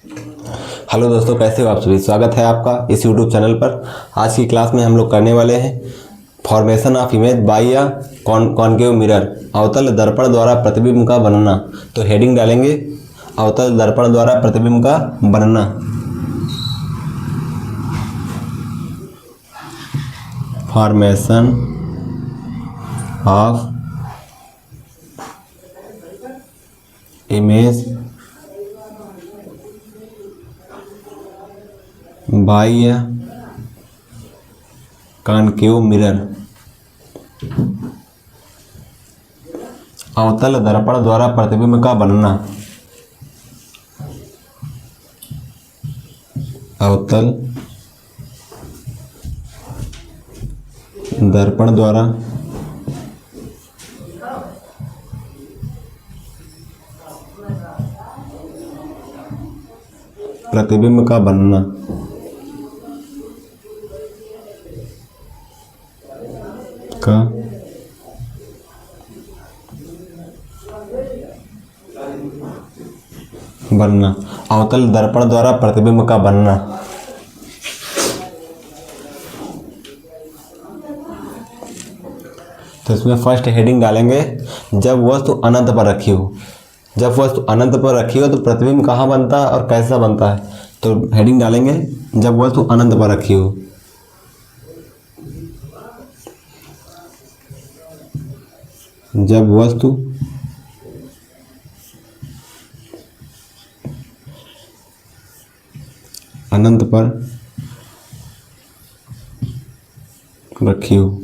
Hello दोस्तों, कैसे हो आप सभी। स्वागत है आपका इस यूट्यूब चैनल पर। आज की क्लास में हम लोग करने वाले हैं फॉर्मेशन ऑफ इमेज बाय या कॉनकेव मिरर, अवतल दर्पण द्वारा प्रतिबिंब का बनना। तो हेडिंग डालेंगे अवतल दर्पण द्वारा प्रतिबिंब का बनना। Formation of image by concave mirror, अवतल दर्पण द्वारा प्रतिबिंब का बनना। अवतल दर्पण द्वारा प्रतिबिंब का बनना। का बनना, अवतल दर्पण द्वारा प्रतिबिंब का बनना। तो इसमें फर्स्ट हेडिंग डालेंगे जब वस्तु अनंत पर रखी हो। जब वस्तु अनंत पर रखी हो तो प्रतिबिंब कहाँ बनता है और कैसा बनता है। तो हेडिंग डालेंगे जब वस्तु अनंत पर रखी हो। जब वस्तु अनंत पर रखी हो।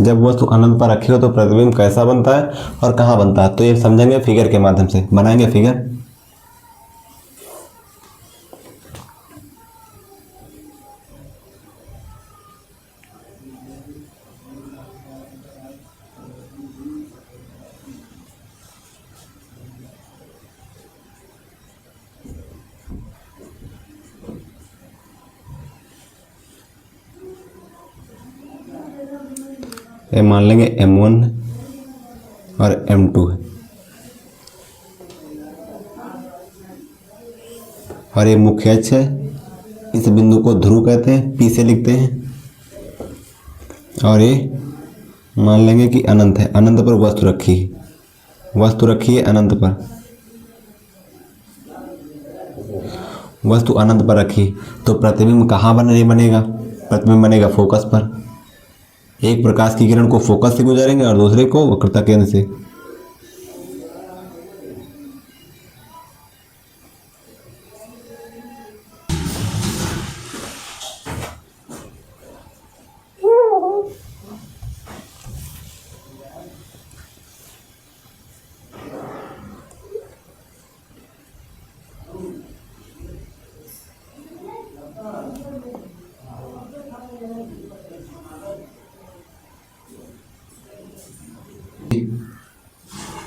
जब वस्तु अनंत पर रखी हो तो प्रतिबिंब कैसा बनता है और कहाँ बनता है। तो ये समझेंगे फिगर के माध्यम से। बनाएंगे फिगर। ये मान लेंगे M1 और M2 है और ये मुख्य अक्ष है। इस बिंदु को ध्रुव कहते हैं, P से लिखते हैं। और ये मान लेंगे कि अनंत है। अनंत पर वस्तु रखी है, वस्तु रखी है अनंत पर। वस्तु अनंत पर रखी तो प्रतिबिंब कहाँ बनेगा। प्रतिबिंब बनेगा फोकस पर। एक प्रकाश की किरण को फोकस से गुजारेंगे और दूसरे को वक्रता केंद्र से।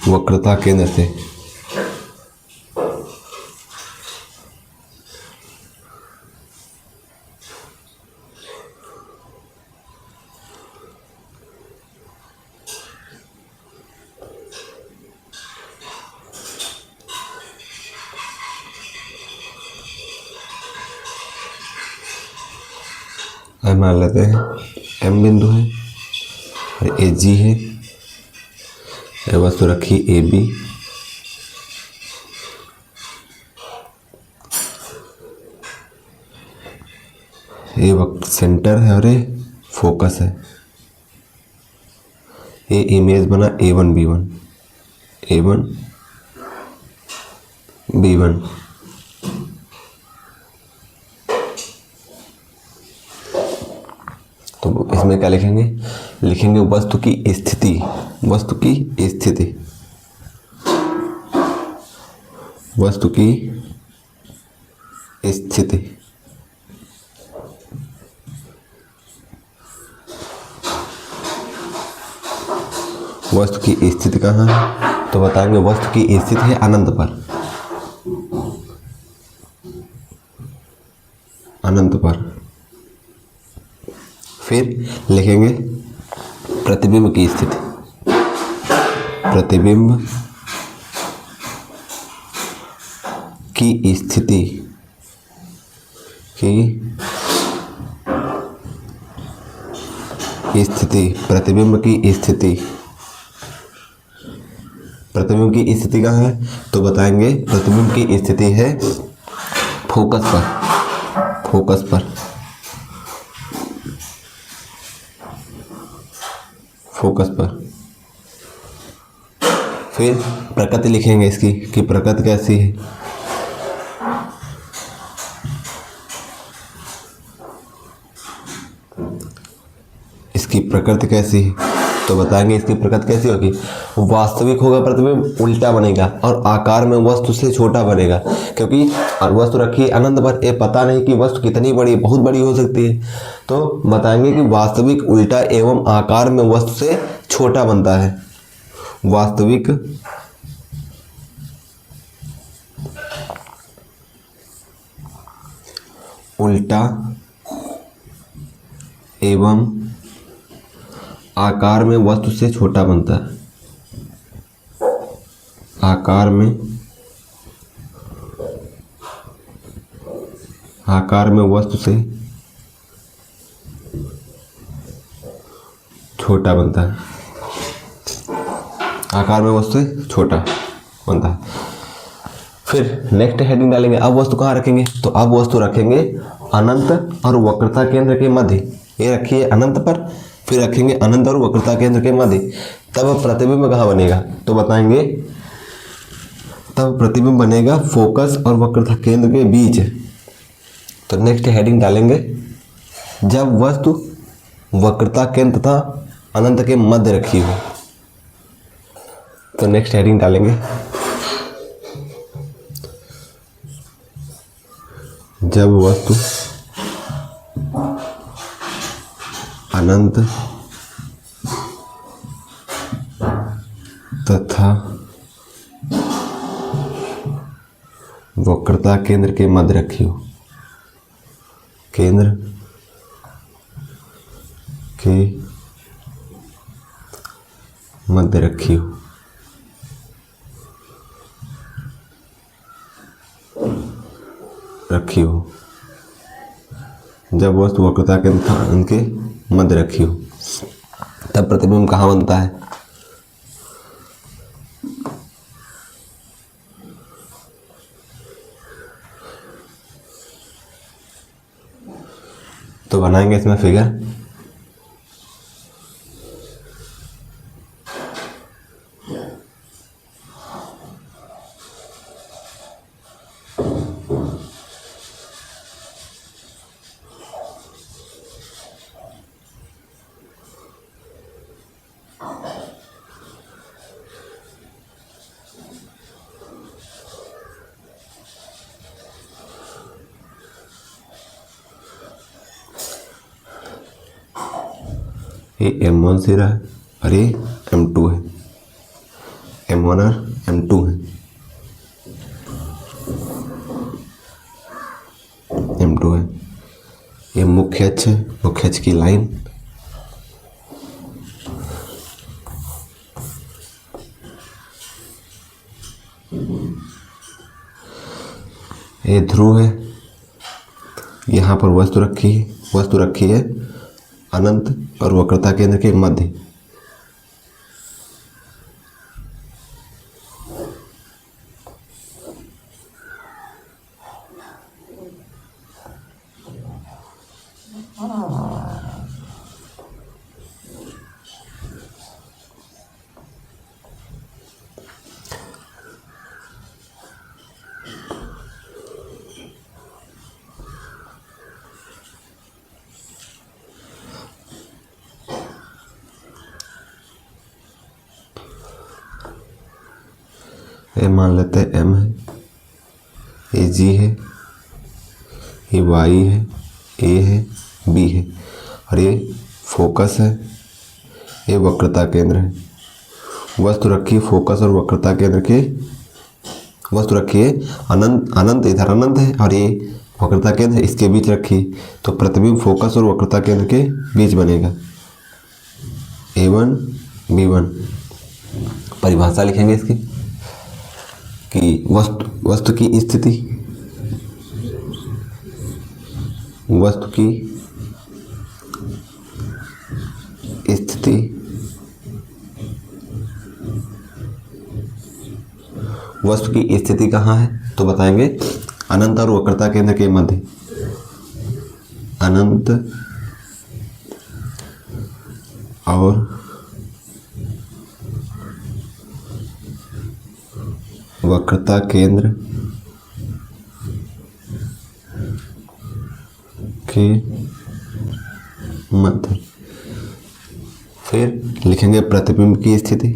वक्रता केंद्र से। मान लेते हैं M बिंदु है और AG है। वस्तु रखी AB। ये वक्त सेंटर है और ये फोकस है। ये इमेज बना A1 B1, A1 B1। तो इसमें क्या लिखेंगे। लिखेंगे वस्तु की स्थिति। वस्तु की स्थिति। वस्तु की स्थिति। वस्तु की स्थिति कहाँ है। तो बताएंगे वस्तु की स्थिति है अनंत पर। अनंत पर। फिर लिखेंगे प्रतिबिंब की स्थिति, प्रतिबिंब की स्थिति प्रतिबिंब की स्थिति, प्रतिबिंब की स्थिति कहाँ है? तो बताएंगे प्रतिबिंब की स्थिति है फोकस पर, फोकस पर, फोकस पर। फिर प्रकृति लिखेंगे इसकी कि प्रकृति कैसी है। इसकी प्रकृति कैसी है? तो बताएंगे इसकी प्रकृति कैसी होगी। वास्तविक होगा प्रतिबिंब, उल्टा बनेगा और आकार में वस्तु से छोटा बनेगा, क्योंकि वस्तु रखी है अनंत पर, ये पता नहीं कि वस्तु कितनी बड़ी, बहुत बड़ी हो सकती है। तो बताएंगे कि वास्तविक उल्टा एवं आकार में वस्तु से छोटा बनता है। वास्तविक उल्टा एवं आकार में वस्तु से छोटा बनता है, आकार में वस्तु से छोटा बनता है, आकार में वस्तु से छोटा बनता है। फिर नेक्स्ट हेडिंग डालेंगे, अब वस्तु कहाँ रखेंगे? तो अब वस्तु रखेंगे अनंत और वक्रता केंद्र के मध्य। ये रखिए अनंत पर, फिर रखेंगे अनंत और वक्रता केंद्र के मध्य। तब प्रतिबिंब कहाँ बनेगा? तो बताएंगे तब प्रतिबिंब बनेगा फोकस और वक्रता केंद्र के बीच। तो नेक्स्ट हेडिंग डालेंगे, जब वस्तु वक्रता केंद्र तथा अनंत के मध्य रखी हो। तो नेक्स्ट हेडिंग डालेंगे, जब वस्तु अनंत तथा वक्रता केंद्र के मध्य रखी हो, केंद्र के मध्य रखी हो। जब वस्तु वक्रता केंद्र तथा उनके मध्य रखी हो, तब प्रतिबिंब कहाँ बनता है? तो बनाएंगे इसमें फिगर। ये M1 सिरा है और ये M2 है, M1 और M2 है, M2 है। ये मुख्य अक्ष है, मुख्य अक्ष की लाइन। ये ध्रुव है, यहाँ पर वस्तु रखी है अनंत और वक्रता केंद्र के मध्य। ये मान लेते हैं M है, ये G है, ये Y है, A है, B है और ये फोकस है, ये वक्रता केंद्र है। वस्तु रखी है फोकस और वक्रता केंद्र के, वस्तु रखी है अनंत इधर अनंत है और ये वक्रता केंद्र इसके बीच रखी, तो प्रतिबिंब फोकस और वक्रता केंद्र के बीच बनेगा। A1 B1। परिभाषा लिखेंगे इसकी कि वस्तु की स्थिति, वस्तु की स्थिति वस्तु की स्थिति कहाँ है, तो बताएंगे अनंत और वक्रता केंद्र के मध्य। अनंत और वक्रता केंद्र के मध्य। फिर लिखेंगे प्रतिबिंब की स्थिति,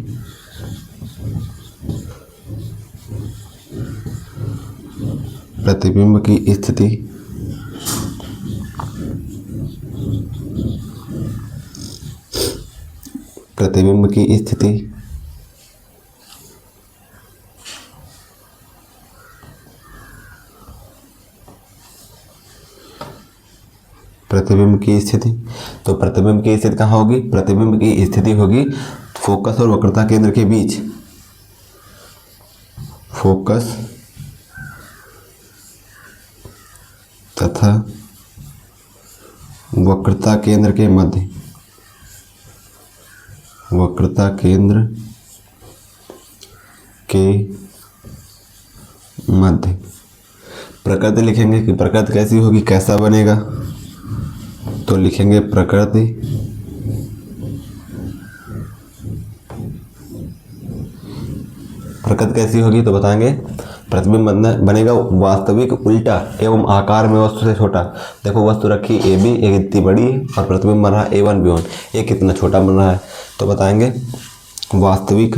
प्रतिबिंब की स्थिति प्रतिबिंब की स्थिति प्रतिबिंब की स्थिति। तो प्रतिबिंब की स्थिति कहाँ होगी, प्रतिबिंब की स्थिति होगी फोकस और वक्रता केंद्र के बीच। फोकस तथा वक्रता केंद्र के मध्य। वक्रता केंद्र के मध्य। प्रकृति लिखेंगे कि प्रकृति कैसी होगी, कैसा बनेगा, तो लिखेंगे प्रकृति कैसी होगी, तो बताएंगे प्रतिबिंब बनेगा वास्तविक उल्टा एवं आकार में वस्तु से छोटा। देखो वस्तु रखी AB, एक इतनी बड़ी है और प्रतिबिंब बन रहा है A1 B1, ये कितना छोटा बन रहा है, तो बताएंगे वास्तविक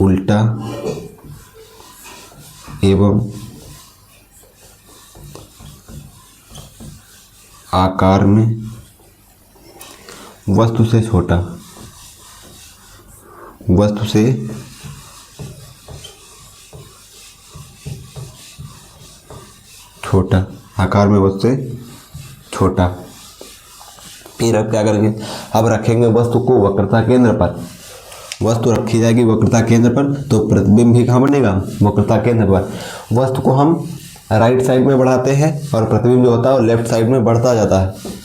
उल्टा एवं आकार में वस्तु से छोटा। वस्तु से छोटा, आकार में वस्तु से छोटा। फिर अब क्या करेंगे, अब रखेंगे वस्तु को वक्रता केंद्र पर। वस्तु रखी जाएगी वक्रता केंद्र पर, तो प्रतिबिंब भी कहाँ बनेगा, वक्रता केंद्र पर। वस्तु को हम राइट साइड में बढ़ाते हैं और प्रतिबिंब जो होता है वो लेफ्ट साइड में बढ़ता जाता है।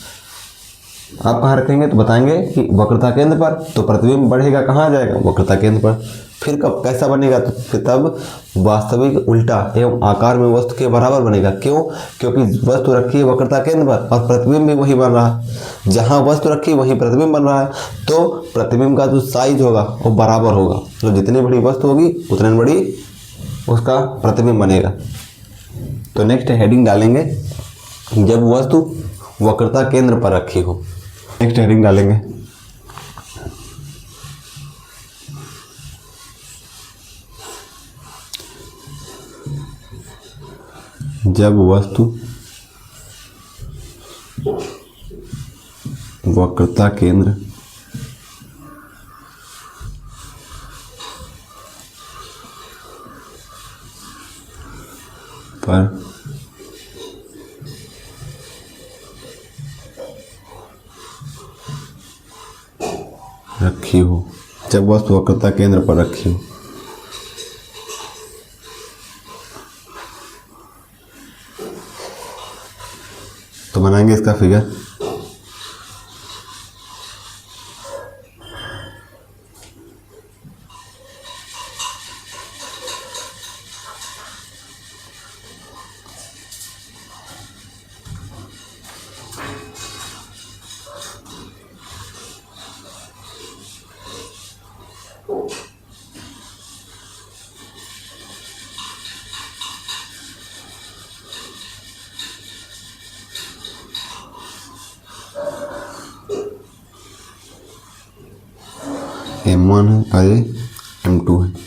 आप कहाँ रखेंगे, तो बताएंगे कि वक्रता केंद्र पर, तो प्रतिबिंब बढ़ेगा कहाँ जाएगा, वक्रता केंद्र पर। फिर कब कैसा बनेगा, तो फिर तब वास्तविक उल्टा एवं आकार में वस्तु के बराबर बनेगा। क्यों, क्योंकि वस्तु रखी है वक्रता केंद्र पर और प्रतिबिंब भी वही बन रहा है। जहाँ वस्तु रखी वहीं प्रतिबिंब बन रहा है, तो प्रतिबिंब का जो साइज होगा वो बराबर होगा। तो जितनी बड़ी वस्तु होगी उतनी बड़ी उसका प्रतिबिंब बनेगा। तो नेक्स्ट हेडिंग डालेंगे जब वस्तु वक्रता केंद्र पर रखी हो। नेक्स्ट हेडिंग डालेंगे जब वस्तु वक्रता केंद्र पर रखी हो। जब वस्तु वक्रता केंद्र पर रखी हो, तो बनाएंगे इसका फिगर। M1 है और ये M2 है।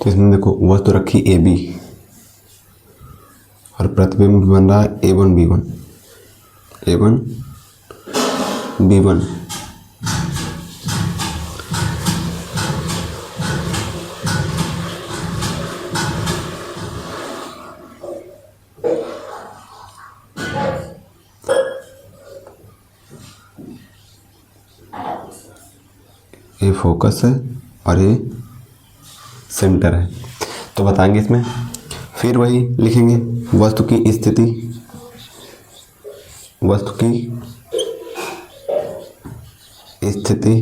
तो इसमें देखो वस्तु रखी ए बी और प्रतिबिंब बन रहा है A1 B1 ये फोकस है और ये सेंटर है। तो बताएंगे इसमें, फिर वही लिखेंगे वस्तु की स्थिति, वस्तु की स्थिति,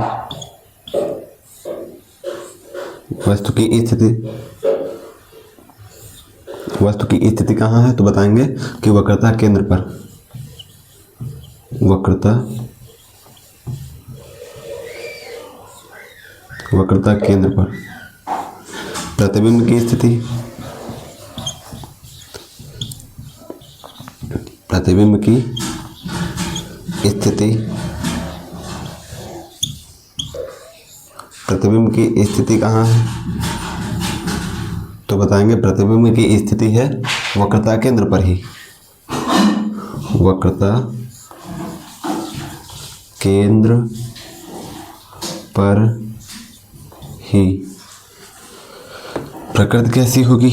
वस्तु की स्थिति, वस्तु की स्थिति कहाँ है? तो बताएंगे कि वक्रता केंद्र पर, वक्रता केंद्र पर। प्रतिबिंब की स्थिति, प्रतिबिंब की स्थिति, प्रतिबिंब की स्थिति कहाँ है? तो बताएंगे प्रतिबिंब की स्थिति है वक्रता केंद्र पर ही, वक्रता केंद्र पर ही। प्रकृति कैसी होगी?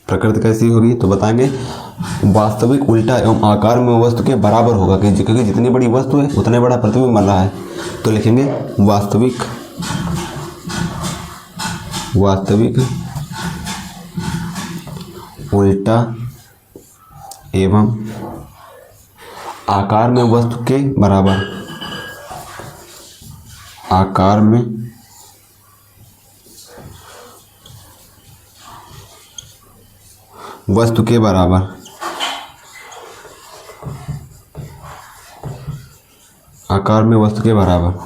प्रकृति कैसी होगी? तो बताएंगे वास्तविक उल्टा एवं आकार में वस्तु के बराबर होगा, क्योंकि जितनी बड़ी वस्तु है उतने बड़ा प्रतिबिंब बन रहा है। तो लिखेंगे वास्तविक उल्टा एवं आकार में वस्तु के बराबर, आकार में वस्तु के बराबर, आकार में वस्तु के बराबर।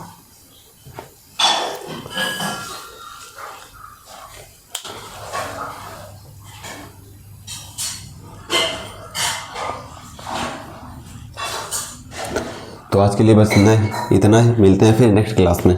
तो आज के लिए बस इतना ही। मिलते हैं फिर नेक्स्ट क्लास में।